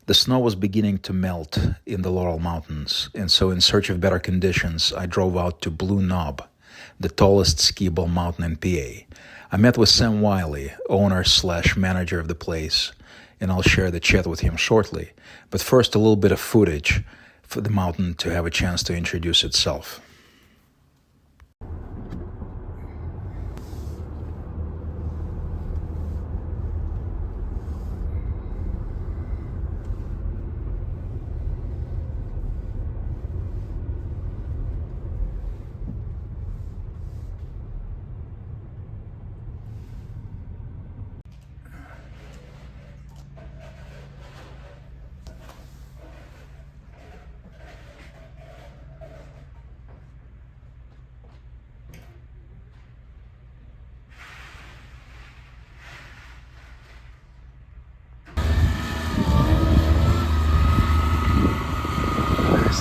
The snow was beginning to melt in the Laurel Mountains, and so in search of better conditions, I drove out to Blue Knob, the tallest skiable mountain in PA. I met with Sam Wiley, owner/manager of the place, and I'll share the chat with him shortly. But first, a little bit of footage for the mountain to have a chance to introduce itself.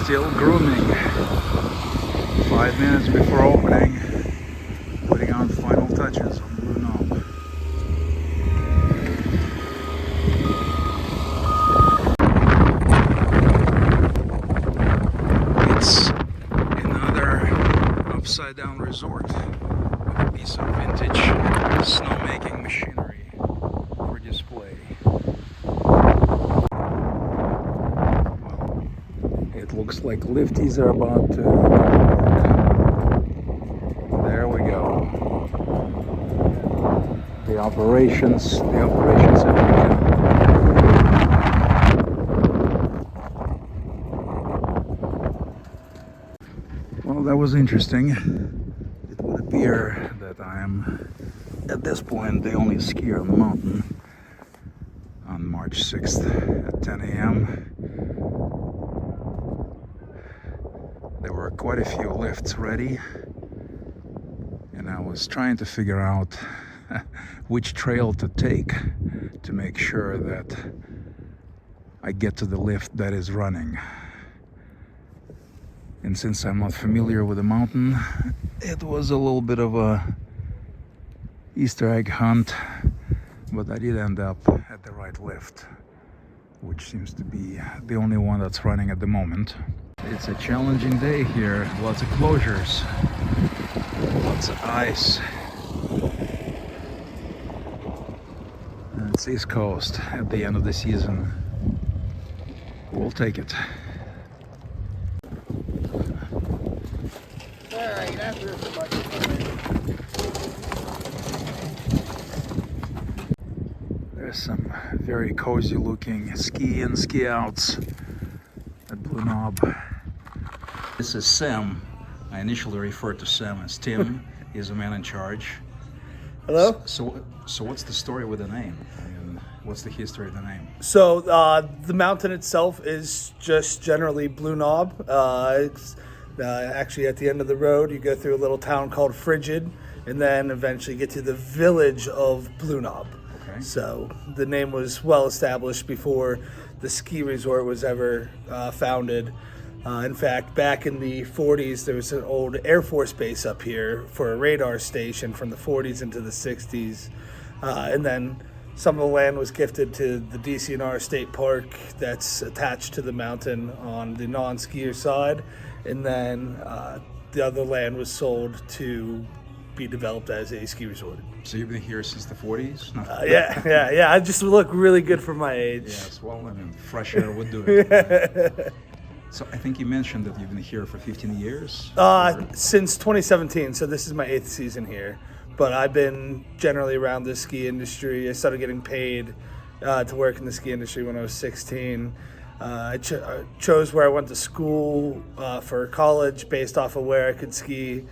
Still grooming. 5 minutes before opening, putting on final touches on Blue Knob. It's another upside down resort with a piece of vintage snowmaking machinery for display. It looks like lifties are about to work. There we go. The operations have begun. Well, that was interesting. It would appear that I am, at this point, the only skier on the mountain on March 6th at 10 a.m. There were quite a few lifts ready, and I was trying to figure out which trail to take to make sure that I get to the lift that is running. And since I'm not familiar with the mountain, it was a little bit of a Easter egg hunt, but I did end up at the right lift, which seems to be the only one that's running at the moment. It's a challenging day here, lots of closures, lots of ice. And it's East Coast at the end of the season. We'll take it. Alright, after There's some very cozy looking ski and ski outs at Blue Knob. This is Sam. I initially referred to Sam as Tim. He's the man in charge. Hello? So what's the story with the name? I mean, what's the history of the name? So the mountain itself is just generally Blue Knob. It's actually at the end of the road. You go through a little town called Frigid, and then eventually get to the village of Blue Knob. Okay. So the name was well established before the ski resort was ever founded. In fact, back in the 40s, there was an old Air Force base up here for a radar station from the 40s into the 60s. And then some of the land was gifted to the DCNR State Park that's attached to the mountain on the non-skier side. And then the other land was sold to be developed as a ski resort. So you've been here since the 40s? No. Yeah. I just look really good for my age. Yes, well, I mean, fresh air would do it. So I think you mentioned that you've been here for 15 years? Since 2017, so this is my 8th season here. But I've been generally around the ski industry. I started getting paid to work in the ski industry when I was 16. I chose where I went to school for college based off of where I could ski.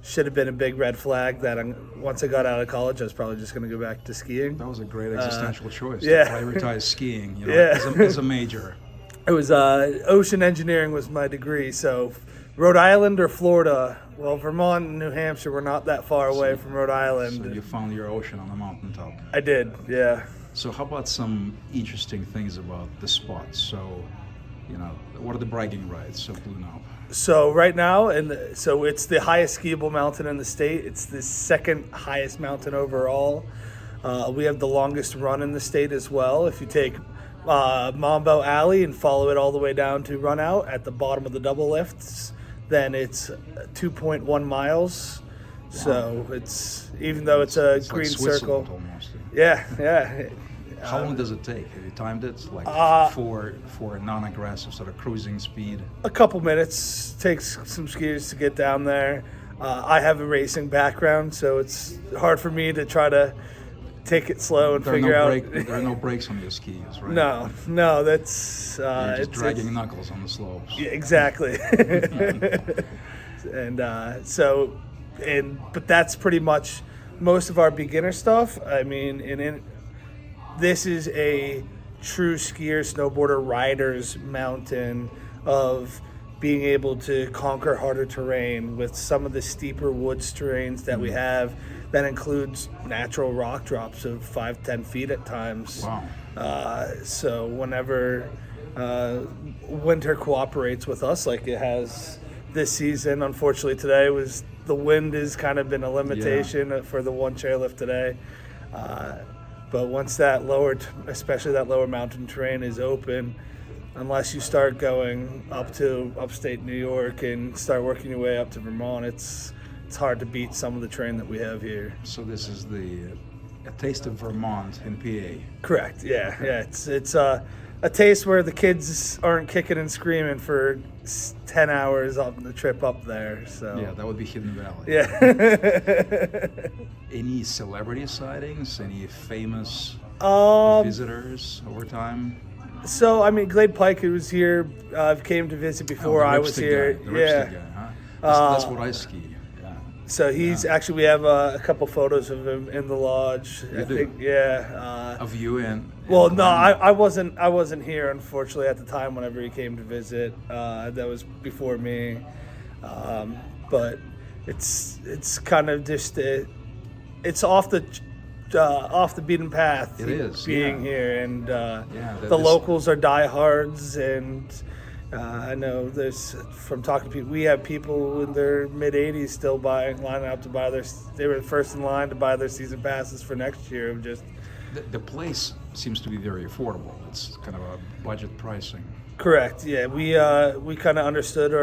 Should have been a big red flag that once I got out of college, I was probably just going to go back to skiing. That was a great existential choice to yeah. prioritize skiing, you know, Yeah. as a major. It was ocean engineering was my degree, so Rhode Island or Florida. Well, Vermont and New Hampshire were not that far away from Rhode Island. So you found your ocean on the mountaintop. I did, yeah. So how about some interesting things about the spot? So, you know, what are the bragging rights of Blue Knob? So right now, so it's the highest skiable mountain in the state. It's the second highest mountain overall. We have the longest run in the state as well. If you take Mambo Alley and follow it all the way down to Run Out at the bottom of the double lifts. Then it's 2.1 miles. So it's, even though it's a green like circle. Almost. Yeah. How long does it take? Have you timed it? Like for a non-aggressive sort of cruising speed? A couple minutes. Takes some skiers to get down there. I have a racing background, so it's hard for me to try to take it slow and figure out. There are no brakes on your skis, right? No, that's You're just dragging knuckles on the slopes. Yeah, exactly. And but that's pretty much most of our beginner stuff. I mean, this is a true skier, snowboarder, rider's mountain of being able to conquer harder terrain with some of the steeper woods terrains that we have. That includes natural rock drops of 5-10 feet at times. Wow. So whenever winter cooperates with us like it has this season, unfortunately today the wind has kind of been a limitation for the one chairlift today. But once especially that lower mountain terrain is open, unless you start going up to upstate New York and start working your way up to Vermont, it's hard to beat some of the terrain that we have here. So this is a taste of Vermont in PA. Correct. Yeah. It's a taste where the kids aren't kicking and screaming for 10 hours on the trip up there. So Yeah, that would be Hidden Valley. Yeah. Any celebrity sightings? Any famous visitors over time? So I mean, Glade Pike, who was here, came to visit before I was here. The Ripstick guy, huh? That's what I ski. Yeah. So he's actually, we have a couple photos of him in the lodge. You do? Think, yeah. Of you and Well, no, I wasn't here, unfortunately, at the time whenever he came to visit. That was before me. But it's kind of just it's off the beaten path. It is being here, and the locals are diehards, and I know from talking to people, we have people in their mid 80s still lining up to buy they were first in line to buy their season passes for next year. The place seems to be very affordable. It's kind of a budget pricing. Correct. Yeah, we kind of understood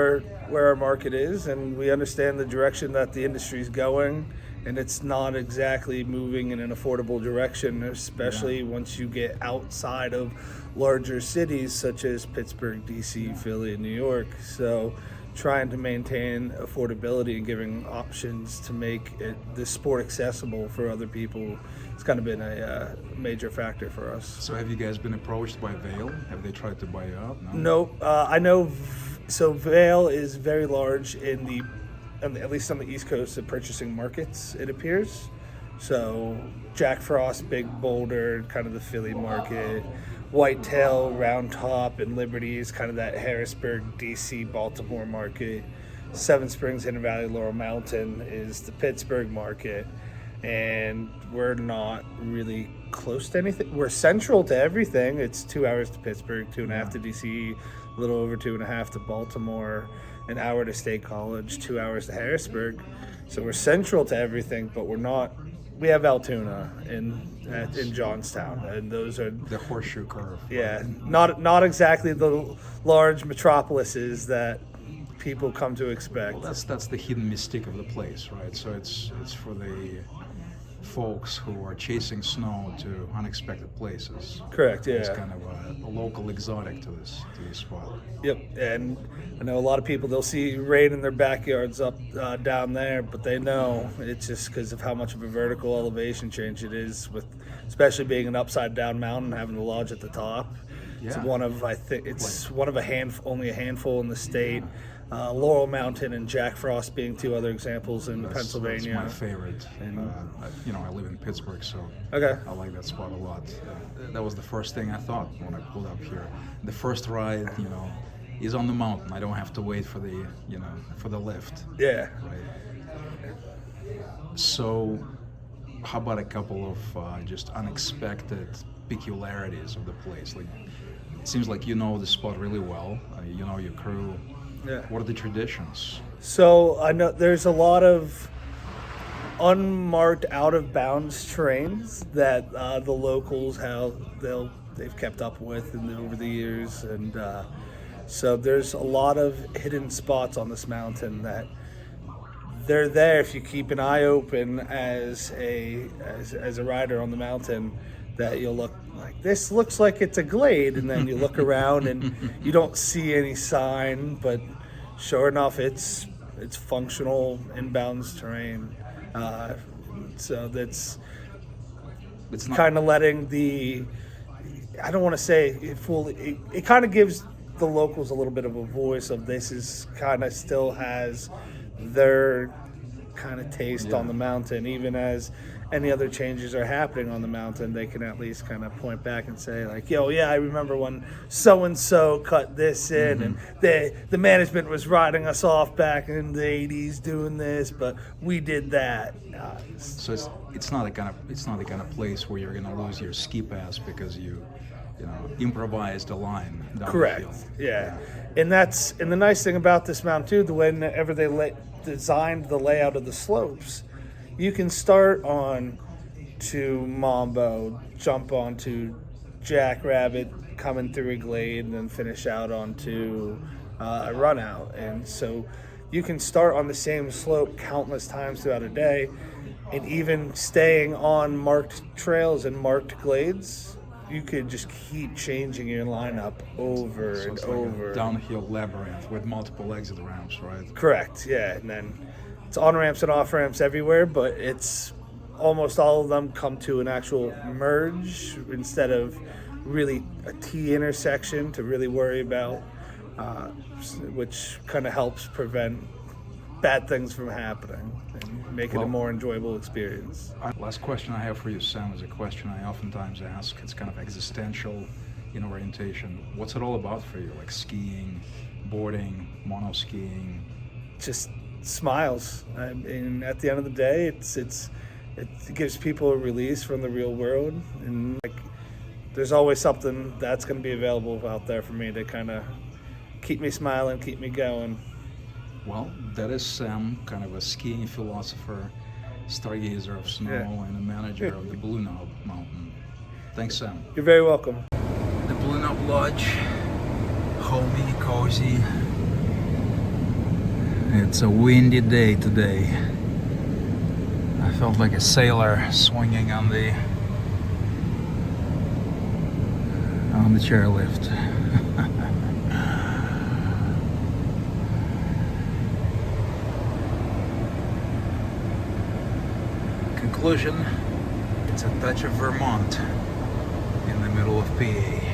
where our market is, and we understand the direction that the industry is going, and it's not exactly moving in an affordable direction, especially once you get outside of larger cities such as Pittsburgh, DC, Philly, and New York. So trying to maintain affordability and giving options to make this sport accessible for other people, it's kind of been a major factor for us. So have you guys been approached by Vail? Have they tried to buy you out? No. I know. So Vail is very large at least on the East Coast, of purchasing markets, it appears. So Jack Frost, Big Boulder, kind of the Philly market. Whitetail, Round Top, and Liberty is kind of that Harrisburg, DC, Baltimore market. Seven Springs, Hidden Valley, Laurel Mountain is the Pittsburgh market. And we're not really close to anything. We're central to everything. It's 2 hours to Pittsburgh, 2.5 to DC, a little over 2.5 to Baltimore, an hour to State College, 2 hours to Harrisburg. So we're central to everything, but we're not. We have Altoona in Johnstown, and those are the horseshoe curve. Yeah, not exactly the large metropolises that people come to expect. Well, that's the hidden mystique of the place, right? So it's for the folks who are chasing snow to unexpected places. Correct. Yeah. It's kind of a local exotic to this spot. Yep. And I know a lot of people, they'll see rain in their backyards up down there, but they know it's just because of how much of a vertical elevation change it is, with especially being an upside down mountain, having the lodge at the top. Yeah. It's one of only a handful in the state. Laurel Mountain and Jack Frost being two other examples in Pennsylvania. That's my favorite. And I live in Pittsburgh, so okay. I like that spot a lot. That was the first thing I thought when I pulled up here. The first ride, is on the mountain. I don't have to wait for the lift. Yeah. Right. So, how about a couple of just unexpected peculiarities of the place? Like, it seems like you know the spot really well. You know your crew. Yeah. What are the traditions? So I know there's a lot of unmarked out of bounds trains that the locals they've kept up with over the years, and so there's a lot of hidden spots on this mountain that they're there if you keep an eye open as a rider on the mountain, that you'll look like, this looks like it's a glade, and then you look around and you don't see any sign, but sure enough it's functional inbounds terrain. So it's kind of letting I don't want to say it fully, it kind of gives the locals a little bit of a voice of this is kind of still has their kind of taste on the mountain. Even as any other changes are happening on the mountain, they can at least kind of point back and say like, yo, yeah, I remember when so-and-so cut this in, and the management was riding us off back in the 80s doing this, but we did that. So it's not the kind of place where you're going to lose your ski pass because you improvised a line down Correct. the field. Yeah. And the nice thing about this mountain too, whenever they designed the layout of the slopes, you can start on to Mambo, jump onto Jackrabbit, coming through a glade, and then finish out onto a run out. And so you can start on the same slope countless times throughout a day, and even staying on marked trails and marked glades, you could just keep changing your lineup over and Like over. a downhill labyrinth with multiple exit ramps, right? Correct, yeah. And then it's on ramps and off ramps everywhere, but it's almost all of them come to an actual merge instead of really a T intersection to really worry about, which kind of helps prevent bad things from happening and make it a more enjoyable experience. Last question I have for you, Sam, is a question I oftentimes ask. It's kind of existential in orientation. What's it all about for you? Like skiing, boarding, mono skiing? Just smiles. I mean, at the end of the day, it gives people a release from the real world, and like there's always something that's going to be available out there for me to kind of keep me smiling, keep me going. Well, that is Sam, kind of a skiing philosopher, stargazer of snow, and a manager of the Blue Knob Mountain. Thanks, Sam. You're very welcome. The Blue Knob Lodge, homey, cozy. It's a windy day today. I felt like a sailor swinging on the chairlift. Conclusion, it's a touch of Vermont in the middle of PA.